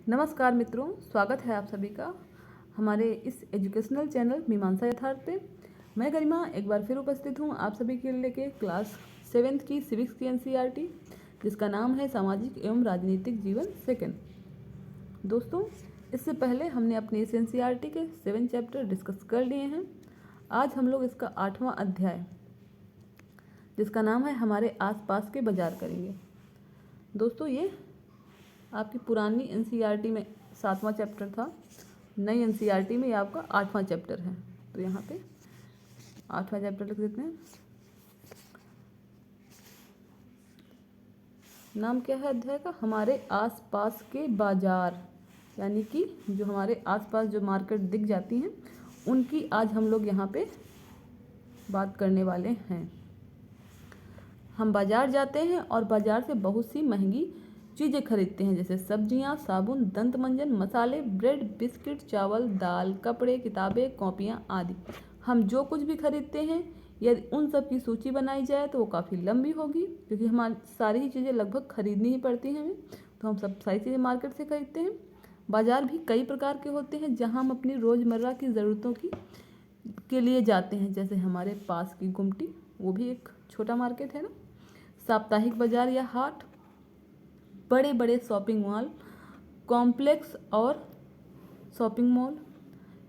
नमस्कार मित्रों, स्वागत है आप सभी का हमारे इस एजुकेशनल चैनल मीमांसा यथार्थ पे। मैं गरिमा एक बार फिर उपस्थित हूँ आप सभी के लेके क्लास 7th की सिविक्स की एनसीईआरटी, जिसका नाम है सामाजिक एवं राजनीतिक जीवन सेकंड। दोस्तों, इससे पहले हमने अपनी इस एनसीईआरटी के 7 चैप्टर डिस्कस कर लिए हैं। आज हम लोग इसका 8वां अध्याय, जिसका नाम है हमारे आसपास के बाजार, करेंगे। दोस्तों, ये आपकी पुरानी एनसीईआरटी में 7वां चैप्टर था, नई एनसीईआरटी में ये आपका 8वां चैप्टर है। तो यहाँ पे 8वां चैप्टर लिख देते हैं। नाम क्या है अध्याय का? हमारे आसपास के बाजार, यानी कि जो हमारे आसपास जो मार्केट दिख जाती हैं उनकी आज हम लोग यहाँ पे बात करने वाले हैं। हम बाजार जाते हैं और बाजार से बहुत सी महंगी चीज़ें खरीदते हैं, जैसे सब्जियां, साबुन, दंत मंजन, मसाले, ब्रेड, बिस्किट, चावल, दाल, कपड़े, किताबें, कॉपियां आदि। हम जो कुछ भी खरीदते हैं, यदि उन सब की सूची बनाई जाए तो वो काफ़ी लंबी होगी, क्योंकि हमारी सारी ही चीज़ें लगभग खरीदनी ही पड़ती हैं हमें। तो हम सब सारी चीज़ें मार्केट से खरीदते हैं। बाज़ार भी कई प्रकार के होते हैं जहाँ हम अपनी रोज़मर्रा की ज़रूरतों के लिए जाते हैं, जैसे हमारे पास की गुमटी, वो भी एक छोटा मार्केट है ना। साप्ताहिक बाजार या हाट, बड़े बड़े शॉपिंग मॉल, कॉम्प्लेक्स और शॉपिंग मॉल।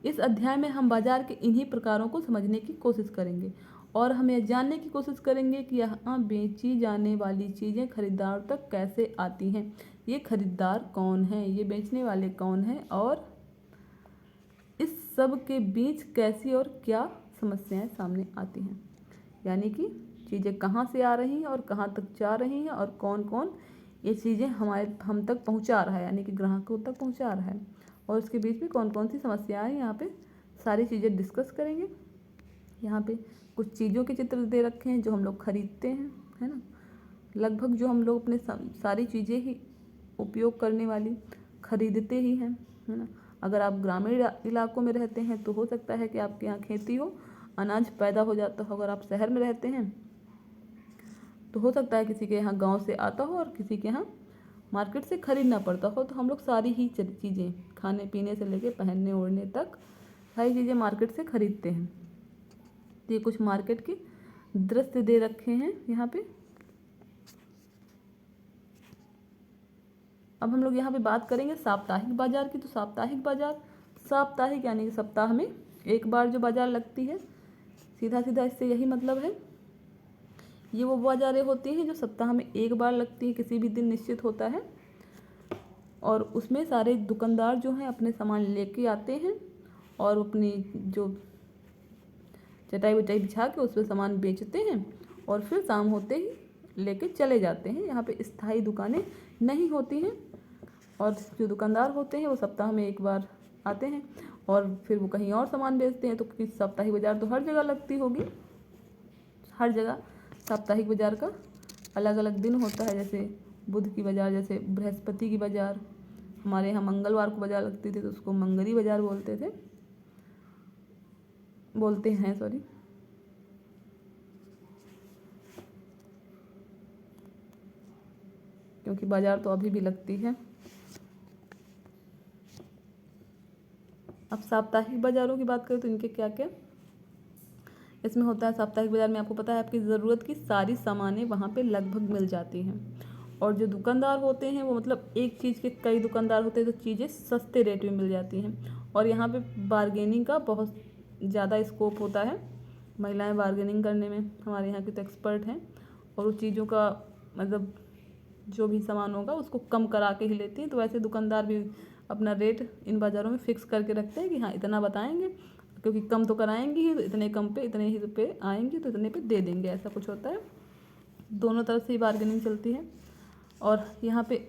इस अध्याय में हम बाजार के इन्हीं प्रकारों को समझने की कोशिश करेंगे और हम यह जानने की कोशिश करेंगे कि यहाँ बेची जाने वाली चीज़ें खरीदार तक कैसे आती हैं, ये खरीदार कौन है, ये बेचने वाले कौन हैं, और इस सब के बीच कैसी और क्या समस्याएं सामने आती हैं। यानी कि चीज़ें कहाँ से आ रही हैं और कहाँ तक जा रही हैं, और कौन कौन ये चीज़ें हम तक पहुँचा रहा है, यानी कि ग्राहकों तक पहुँचा रहा है, और उसके बीच में कौन कौन सी समस्याएं, यहाँ पे सारी चीज़ें डिस्कस करेंगे। यहाँ पे कुछ चीज़ों के चित्र दे रखे हैं जो हम लोग खरीदते हैं, है ना। लगभग जो हम लोग अपने सारी चीज़ें ही उपयोग करने वाली खरीदते ही हैं, है ना। अगर आप ग्रामीण इलाकों में रहते हैं तो हो सकता है कि आपके यहाँ खेती हो, अनाज पैदा हो जाता हो। अगर आप शहर में रहते हैं तो हो सकता है किसी के यहाँ गांव से आता हो और किसी के यहाँ मार्केट से खरीदना पड़ता हो। तो हम लोग सारी ही चीज़ें, खाने पीने से लेके पहनने ओढ़ने तक, सारी चीज़ें मार्केट से खरीदते हैं। तो ये कुछ मार्केट के दृश्य दे रखे हैं यहाँ पे। अब हम लोग यहाँ पे बात करेंगे साप्ताहिक बाजार की। तो साप्ताहिक बाजार, साप्ताहिक यानी कि सप्ताह में एक बार जो बाजार लगती है, सीधा सीधा इससे यही मतलब है। ये वो बाज़ारें होती हैं जो सप्ताह में एक बार लगती है, किसी भी दिन निश्चित होता है, और उसमें सारे दुकानदार जो हैं अपने सामान लेके आते हैं और अपनी जो चटाई वटाई बिछा के उस पर सामान बेचते हैं और फिर शाम होते ही लेके चले जाते हैं। यहाँ पे स्थायी दुकानें नहीं होती हैं, और जो दुकानदार होते हैं वो सप्ताह में एक बार आते हैं और फिर वो कहीं और सामान बेचते हैं। तो साप्ताहिक बाज़ार तो हर जगह लगती होगी, हर जगह साप्ताहिक बाज़ार का अलग अलग दिन होता है। जैसे बुध की बाज़ार, जैसे बृहस्पति की बाज़ार, हमारे यहाँ मंगलवार को बाज़ार लगती थी तो उसको मंगली बाज़ार बोलते हैं सॉरी। क्योंकि बाज़ार तो अभी भी लगती है। अब साप्ताहिक बाज़ारों की बात करें तो इनके क्या क्या इसमें होता है। साप्ताहिक बाज़ार में आपको पता है आपकी ज़रूरत की सारी सामानें वहाँ पे लगभग मिल जाती हैं, और जो दुकानदार होते हैं वो मतलब एक चीज़ के कई दुकानदार होते हैं तो चीज़ें सस्ते रेट में मिल जाती हैं। और यहाँ पे बार्गेनिंग का बहुत ज़्यादा स्कोप होता है। महिलाएं बार्गेनिंग करने में हमारे यहाँ की तो एक्सपर्ट हैं, और उस चीज़ों का मतलब जो भी सामान होगा उसको कम करा के ही लेती हैं। तो वैसे दुकानदार भी अपना रेट इन बाज़ारों में फ़िक्स करके रखते हैं कि हाँ इतना बताएंगे, क्योंकि कम तो कराएंगी ही, तो इतने कम पे इतने ही पे आएंगी तो इतने पे दे देंगे, ऐसा कुछ होता है। दोनों तरफ से ही बार्गेनिंग चलती है। और यहाँ पे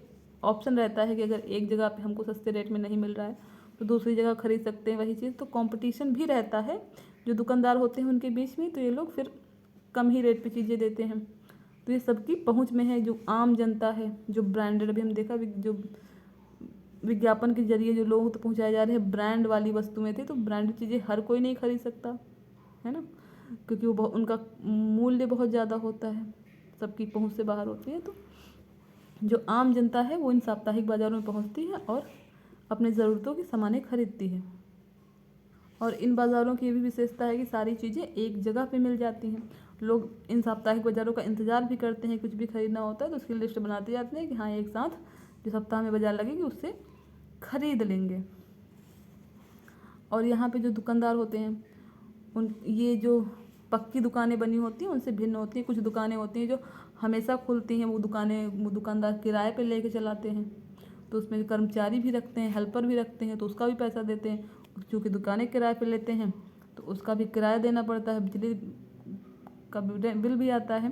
ऑप्शन रहता है कि अगर एक जगह पे हमको सस्ते रेट में नहीं मिल रहा है तो दूसरी जगह खरीद सकते हैं वही चीज़। तो कंपटीशन भी रहता है जो दुकानदार होते हैं उनके बीच में, तो ये लोग फिर कम ही रेट पे चीज़ें देते हैं। तो ये सबकी पहुंच में है। जो आम जनता है, जो ब्रांडेड, अभी हम देखा जो विज्ञापन के जरिए जो लोगों तक पहुंचाए जा रहे हैं ब्रांड वाली वस्तुएं थी, तो ब्रांडेड चीज़ें हर कोई नहीं खरीद सकता है ना, क्योंकि वो उनका मूल्य बहुत ज़्यादा होता है, सबकी पहुंच से बाहर होती है। तो जो आम जनता है वो इन साप्ताहिक बाज़ारों में पहुंचती है और अपनी ज़रूरतों की सामानें खरीदती है। और इन बाज़ारों की ये भी विशेषता है कि सारी चीज़ें एक जगह पे मिल जाती हैं। लोग इन साप्ताहिक बाज़ारों का इंतज़ार भी करते हैं, कुछ भी खरीदना होता है तो उसकी लिस्ट बनाते जाते हैं कि हाँ एक साथ जो सप्ताह में बाज़ार लगेगी उससे खरीद लेंगे। और यहाँ पे जो दुकानदार होते हैं उन ये जो पक्की दुकानें बनी होती हैं उनसे भिन्न होती हैं। कुछ दुकानें होती हैं जो हमेशा खुलती हैं, वो दुकानदार किराए पे लेके चलाते हैं, तो उसमें कर्मचारी भी रखते हैं, हेल्पर भी रखते हैं, तो उसका भी पैसा देते हैं। चूँकि दुकानें किराए पे लेते हैं तो उसका भी किराया देना पड़ता है, बिजली का बिल भी आता है।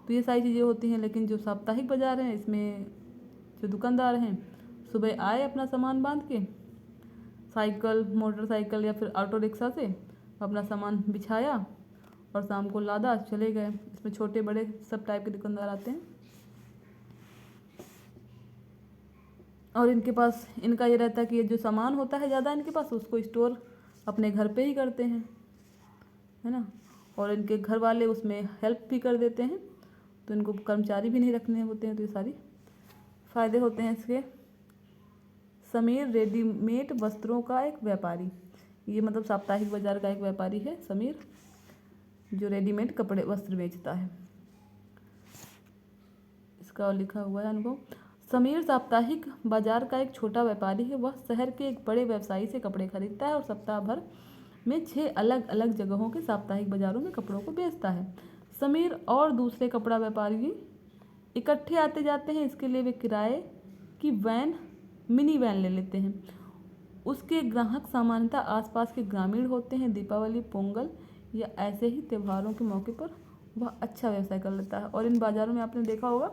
तो ये सारी चीज़ें होती हैं। लेकिन जो साप्ताहिक बाज़ार हैं इसमें जो दुकानदार हैं सुबह आए अपना सामान बांध के साइकिल, मोटरसाइकिल या फिर ऑटो रिक्शा से अपना सामान बिछाया और शाम को लादा, चले गए। इसमें छोटे बड़े सब टाइप के दुकानदार आते हैं। और इनके पास इनका ये रहता है कि ये जो सामान होता है ज़्यादा इनके पास उसको स्टोर अपने घर पे ही करते हैं, है ना। और इनके घर वाले उसमें हेल्प भी कर देते हैं, तो इनको कर्मचारी भी नहीं रखने होते हैं। तो ये सारी फ़ायदे होते हैं इसके। समीर रेडीमेड वस्त्रों का एक व्यापारी, ये मतलब साप्ताहिक बाज़ार का एक व्यापारी है समीर, जो रेडीमेड कपड़े वस्त्र बेचता है। इसका लिखा हुआ है अनुभव। समीर साप्ताहिक बाजार का एक छोटा व्यापारी है। वह शहर के एक बड़े व्यवसायी से कपड़े खरीदता है और सप्ताह भर में 6 अलग अलग जगहों के साप्ताहिक बाजारों में कपड़ों को बेचता है। समीर और दूसरे कपड़ा व्यापारी इकट्ठे आते जाते हैं, इसके लिए वे किराए की मिनी वैन ले लेते हैं। उसके ग्राहक सामान्यतः आसपास के ग्रामीण होते हैं। दीपावली, पोंगल या ऐसे ही त्योहारों के मौके पर वह अच्छा व्यवसाय कर लेता है। और इन बाज़ारों में आपने देखा होगा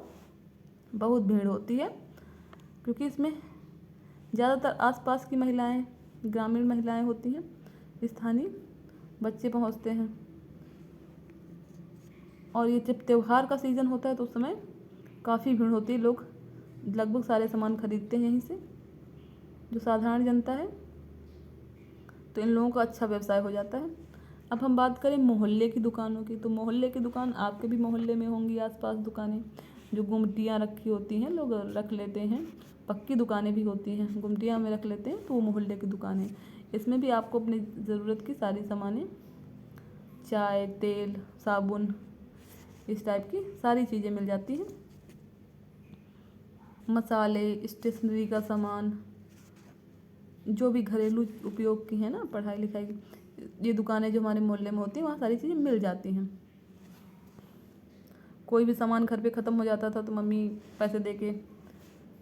बहुत भीड़ होती है, क्योंकि इसमें ज़्यादातर आसपास की महिलाएं, ग्रामीण महिलाएं होती हैं, स्थानीय बच्चे पहुंचते हैं। और ये जब त्यौहार का सीज़न होता है तो उस समय काफ़ी भीड़ होती है। लोग लगभग सारे सामान खरीदते हैं यहीं से। जो साधारण जनता है तो इन लोगों का अच्छा व्यवसाय हो जाता है। अब हम बात करें मोहल्ले की दुकानों की, तो मोहल्ले की दुकान आपके भी मोहल्ले में होंगी आसपास दुकानें, जो गुमटियाँ रखी होती हैं, लोग रख लेते हैं। पक्की दुकानें भी होती हैं, गुमटियाँ में रख लेते हैं, तो वो मोहल्ले की दुकान है। इसमें भी आपको अपनी ज़रूरत की सारी सामानें, चाय, तेल, साबुन, इस टाइप की सारी चीज़ें मिल जाती हैं। मसाले, स्टेशनरी का सामान, जो भी घरेलू उपयोग की है ना, पढ़ाई लिखाई की, ये दुकानें जो हमारे मोहल्ले में होती हैं वहाँ सारी चीज़ें मिल जाती हैं। कोई भी सामान घर पे ख़त्म हो जाता था तो मम्मी पैसे दे के,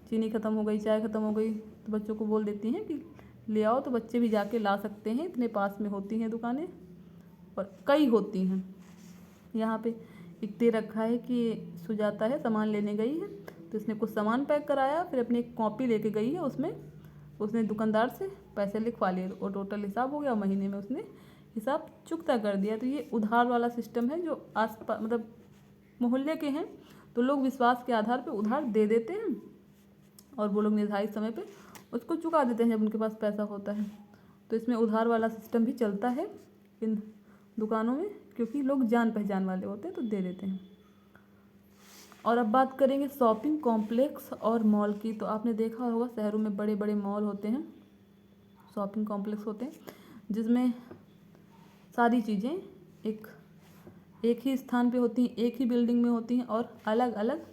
चीनी ख़त्म हो गई, चाय ख़त्म हो गई, तो बच्चों को बोल देती हैं कि ले आओ, तो बच्चे भी जाके ला सकते हैं। इतने पास में होती हैं दुकानें, और कई होती हैं। यहाँ पे एक दे रखा है कि सुजाता है, सामान लेने गई है, तो इसने कुछ सामान पैक कराया, फिर अपनी एक कॉपी लेके गई है, उसमें उसने दुकानदार से पैसे लिखवा लिए और टोटल हिसाब हो गया, और महीने में उसने हिसाब चुकता कर दिया। तो ये उधार वाला सिस्टम है, जो आस पास मतलब मोहल्ले के हैं तो लोग विश्वास के आधार पे उधार दे देते हैं, और वो लोग निर्धारित समय पे उसको चुका देते हैं जब उनके पास पैसा होता है। तो इसमें उधार वाला सिस्टम भी चलता है इन दुकानों में, क्योंकि लोग जान पहचान वाले होते हैं तो दे देते हैं। और अब बात करेंगे शॉपिंग कॉम्प्लेक्स और मॉल की। तो आपने देखा होगा शहरों में बड़े बड़े मॉल होते हैं, शॉपिंग कॉम्प्लेक्स होते हैं, जिसमें सारी चीज़ें एक ही स्थान पे होती हैं, एक ही बिल्डिंग में होती हैं, और अलग अलग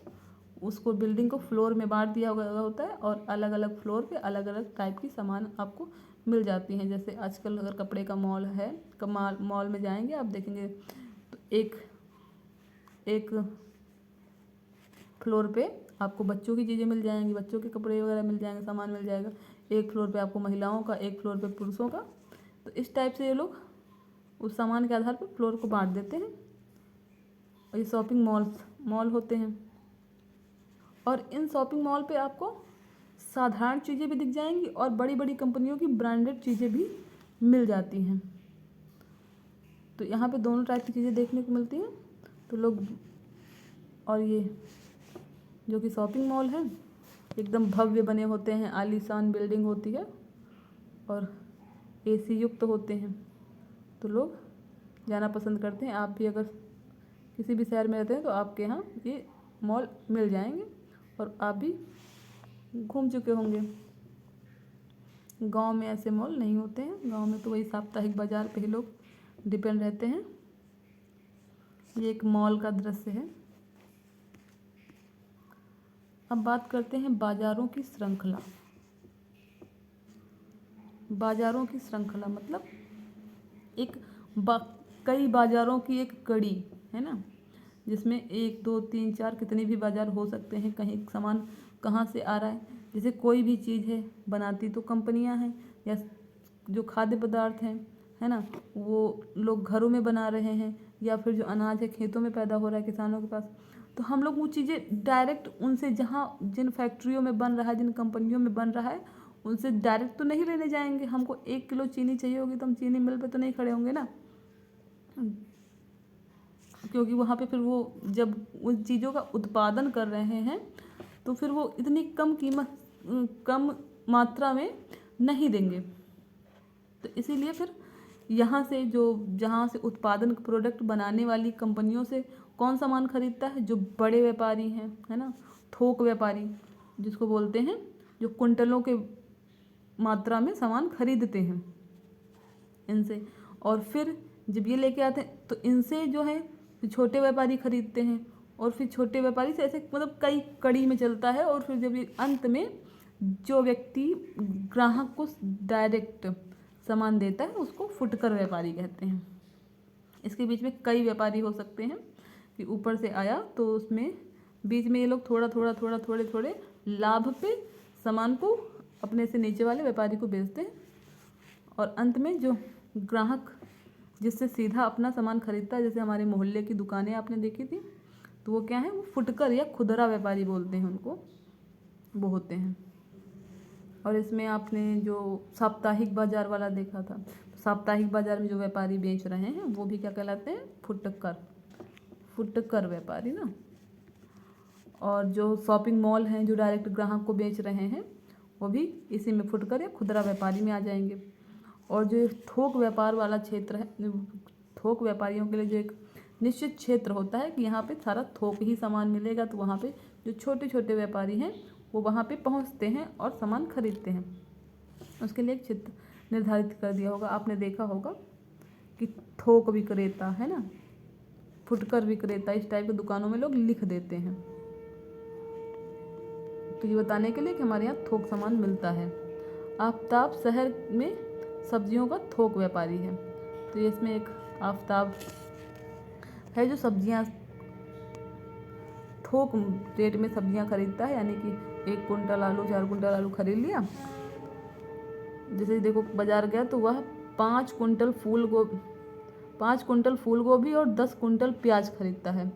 उसको बिल्डिंग को फ्लोर में बांट दिया गया होता है, और अलग अलग फ्लोर पे अलग अलग टाइप की सामान आपको मिल जाती हैं। जैसे आजकल अगर कपड़े का मॉल है, मॉल में जाएंगे आप देखेंगे तो एक फ्लोर पे आपको बच्चों की चीज़ें मिल जाएंगी, बच्चों के कपड़े वगैरह मिल जाएंगे, सामान मिल जाएगा। एक फ्लोर पे आपको महिलाओं का, एक फ्लोर पे पुरुषों का। तो इस टाइप से ये लोग उस सामान के आधार पर फ्लोर को बांट देते हैं, और ये शॉपिंग मॉल होते हैं। और इन शॉपिंग मॉल पे आपको साधारण चीज़ें भी दिख जाएंगी और बड़ी बड़ी कंपनियों की ब्रांडेड चीज़ें भी मिल जाती हैं। तो यहाँ पे दोनों टाइप की चीज़ें देखने को मिलती हैं। तो लोग, और ये जो कि शॉपिंग मॉल है एकदम भव्य बने होते हैं, आलीशान बिल्डिंग होती है और एसी युक्त होते हैं, तो लोग जाना पसंद करते हैं। आप भी अगर किसी भी शहर में रहते हैं तो आपके यहाँ ये मॉल मिल जाएंगे और आप भी घूम चुके होंगे। गांव में ऐसे मॉल नहीं होते हैं, गांव में तो वही साप्ताहिक बाज़ार पे ही लोग डिपेंड रहते हैं। ये एक मॉल का दृश्य है। अब बात करते हैं बाज़ारों की श्रृंखला। बाज़ारों की श्रृंखला मतलब एक कई बाज़ारों की एक कड़ी है ना, जिसमें 1 2 3 4 कितने भी बाज़ार हो सकते हैं। कहीं सामान कहाँ से आ रहा है, जैसे कोई भी चीज़ है बनाती तो कंपनियां हैं, या जो खाद्य पदार्थ हैं है ना, वो लोग घरों में बना रहे हैं, या फिर जो अनाज है खेतों में पैदा हो रहा है किसानों के पास, तो हम लोग वो चीज़ें डायरेक्ट उनसे, जहाँ जिन फैक्ट्रियों में बन रहा है, जिन कंपनियों में बन रहा है, उनसे डायरेक्ट तो नहीं लेने जाएंगे। हमको 1 किलो चीनी चाहिए होगी तो हम चीनी मिल पे तो नहीं खड़े होंगे ना, क्योंकि वहाँ पे फिर वो जब उन चीज़ों का उत्पादन कर रहे हैं तो फिर वो इतनी कम मात्रा में नहीं देंगे। तो इसीलिए फिर यहाँ से जहाँ से उत्पादन प्रोडक्ट बनाने वाली कंपनियों से कौन सामान खरीदता है, जो बड़े व्यापारी हैं है ना, थोक व्यापारी जिसको बोलते हैं, जो कुंटलों के मात्रा में सामान खरीदते हैं इनसे। और फिर जब ये लेके आते हैं तो इनसे जो है छोटे व्यापारी खरीदते हैं, और फिर छोटे व्यापारी से ऐसे मतलब कई कड़ी में चलता है। और फिर जब ये अंत में जो व्यक्ति ग्राहक को डायरेक्ट सामान देता है उसको फुटकर व्यापारी कहते हैं। इसके बीच में कई व्यापारी हो सकते हैं कि ऊपर से आया तो उसमें बीच में ये लोग थोड़े थोड़े लाभ पे सामान को अपने से नीचे वाले व्यापारी को बेचते हैं, और अंत में जो ग्राहक जिससे सीधा अपना सामान खरीदता है, जैसे हमारे मोहल्ले की दुकानें आपने देखी थी, तो वो क्या है, वो फुटकर या खुदरा व्यापारी बोलते हैं उनको, वो होते हैं। और इसमें आपने जो साप्ताहिक बाजार वाला देखा था, तो साप्ताहिक बाजार में जो व्यापारी बेच रहे हैं वो भी क्या कहलाते हैं, फुटकर व्यापारी ना। और जो शॉपिंग मॉल हैं जो डायरेक्ट ग्राहक को बेच रहे हैं वो भी इसी में फुटकर या खुदरा व्यापारी में आ जाएंगे। और जो थोक व्यापार वाला क्षेत्र है, थोक व्यापारियों के लिए जो एक निश्चित क्षेत्र होता है कि यहाँ पे सारा थोक ही सामान मिलेगा, तो वहाँ पे जो छोटे छोटे व्यापारी हैं वो वहाँ पे पहुँचते हैं और सामान खरीदते हैं। उसके लिए एक क्षेत्र निर्धारित कर दिया होगा। आपने देखा होगा कि थोक विक्रेता है ना, फुटकर विक्रेता, इस टाइप की दुकानों में लोग लिख देते हैं, तो ये बताने के लिए कि हमारे यहाँ थोक सामान मिलता है। आफ्ताब शहर में सब्जियों का थोक व्यापारी है, तो ये इसमें एक आफ्ताब है जो सब्जियां थोक रेट में सब्जियां खरीदता है, यानी कि 1 कुंटल आलू 4 कुंटल आलू खरीद लिया। जैसे देखो बाजार गया तो वह 5 कुंटल फूल गोभी और 10 कुंटल प्याज खरीदता है।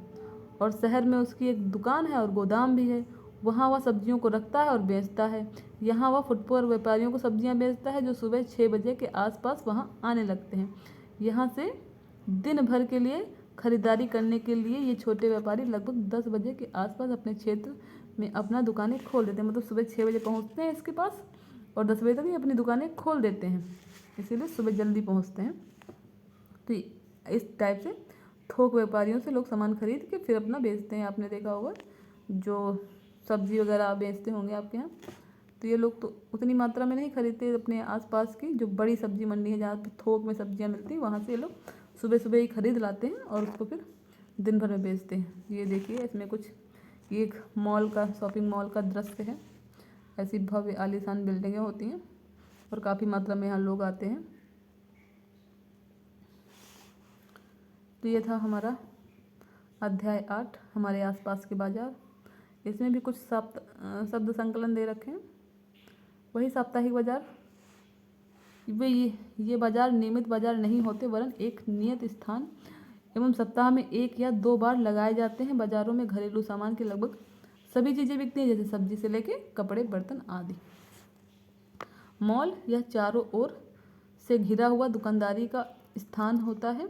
और शहर में उसकी एक दुकान है और गोदाम भी है, वहाँ वह सब्जियों को रखता है और बेचता है। यहाँ वह फुटपाथ व्यापारियों को सब्जियाँ बेचता है जो सुबह 6 बजे के आसपास वहाँ आने लगते हैं। यहाँ से दिन भर के लिए खरीदारी करने के लिए ये छोटे व्यापारी लगभग 10 बजे के आसपास अपने क्षेत्र में अपना दुकानें खोल देते हैं। मतलब सुबह 6 बजे पहुँचते हैं इसके पास और 10 बजे तक ये अपनी दुकानें खोल देते हैं, इसीलिए सुबह जल्दी पहुँचते हैं। तो इस टाइप से थोक व्यापारियों से लोग सामान खरीद के फिर अपना बेचते हैं। आपने देखा होगा जो सब्ज़ी वगैरह आप बेचते होंगे आपके यहाँ, तो ये लोग तो उतनी मात्रा में नहीं खरीदते। अपने आसपास की जो बड़ी सब्ज़ी मंडी है जहाँ पे थोक में सब्जियाँ मिलती हैं, वहाँ से ये लोग सुबह सुबह ही खरीद लाते हैं और उसको फिर दिन भर में बेचते हैं। ये देखिए इसमें कुछ, ये एक मॉल का, शॉपिंग मॉल का दृश्य है। ऐसी भव्य आलीशान बिल्डिंगें होती हैं और काफ़ी मात्रा में यहाँ लोग आते हैं। तो ये था हमारा अध्याय 8, हमारे आसपास के बाज़ार। इसमें भी कुछ शब्द संकलन दे रखे हैं। वही साप्ताहिक बाज़ार, ये बाज़ार नियमित बाज़ार नहीं होते, वरन एक नियत स्थान एवं सप्ताह में 1 या 2 बार लगाए जाते हैं। बाज़ारों में घरेलू सामान की लगभग सभी चीज़ें बिकती हैं, जैसे सब्जी से लेके कपड़े, बर्तन आदि। मॉल यह चारों ओर से घिरा हुआ दुकानदारी का स्थान होता है।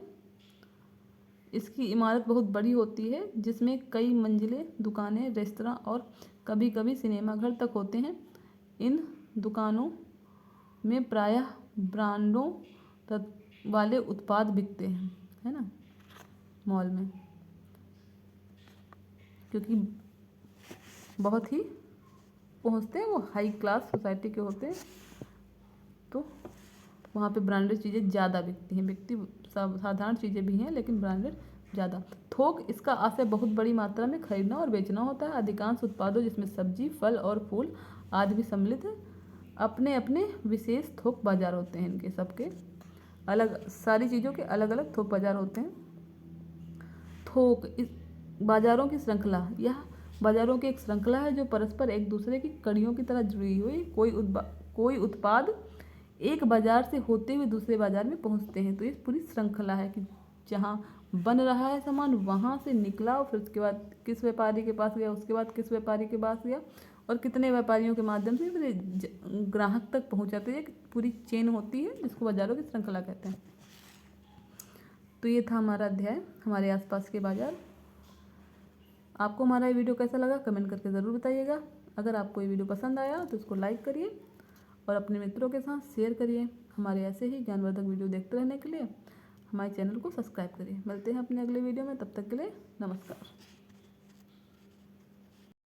इसकी इमारत बहुत बड़ी होती है, जिसमें कई मंजिलें, दुकानें, रेस्तरां और कभी कभी सिनेमा घर तक होते हैं। इन दुकानों में प्रायः ब्रांडों वाले उत्पाद बिकते हैं, है ना, मॉल में, क्योंकि बहुत ही पहुँचते हैं, वो हाई क्लास सोसाइटी के होते हैं। तो वहाँ पे ब्रांडेड चीज़ें ज़्यादा बिकती हैं। बिकती साधारण चीज़ें भी हैं लेकिन ब्रांडेड ज़्यादा। थोक इसका आशय बहुत बड़ी मात्रा में खरीदना और बेचना होता है। अधिकांश उत्पादों जिसमें सब्जी, फल और फूल आदि भी सम्मिलित है, अपने अपने विशेष थोक बाजार होते हैं। इनके सबके अलग, सारी चीज़ों के अलग अलग थोक बाजार होते हैं। थोक इस बाजारों की श्रृंखला, यह बाजारों की एक श्रृंखला है जो परस्पर एक दूसरे की कड़ियों की तरह जुड़ी हुई। कोई उत्पाद एक बाजार से होते हुए दूसरे बाजार में पहुंचते हैं। तो ये पूरी श्रृंखला है कि जहाँ बन रहा है सामान वहाँ से निकला और फिर उसके बाद किस व्यापारी के पास गया, उसके बाद किस व्यापारी के पास गया और कितने व्यापारियों के माध्यम से फिर ग्राहक तक पहुँचाते हैं। पूरी चेन होती है जिसको बाजारों की श्रृंखला कहते हैं। तो ये था हमारा अध्याय, हमारे आसपास के बाजार। आपको हमारा ये वीडियो कैसा लगा कमेंट करके ज़रूर बताइएगा। अगर आपको ये वीडियो पसंद आया तो इसको लाइक करिए और अपने मित्रों के साथ शेयर करिए। हमारे ऐसे ही ज्ञानवर्धक वीडियो देखते रहने के लिए हमारे चैनल को सब्सक्राइब करिए। मिलते हैं अपने अगले वीडियो में, तब तक के लिए नमस्कार।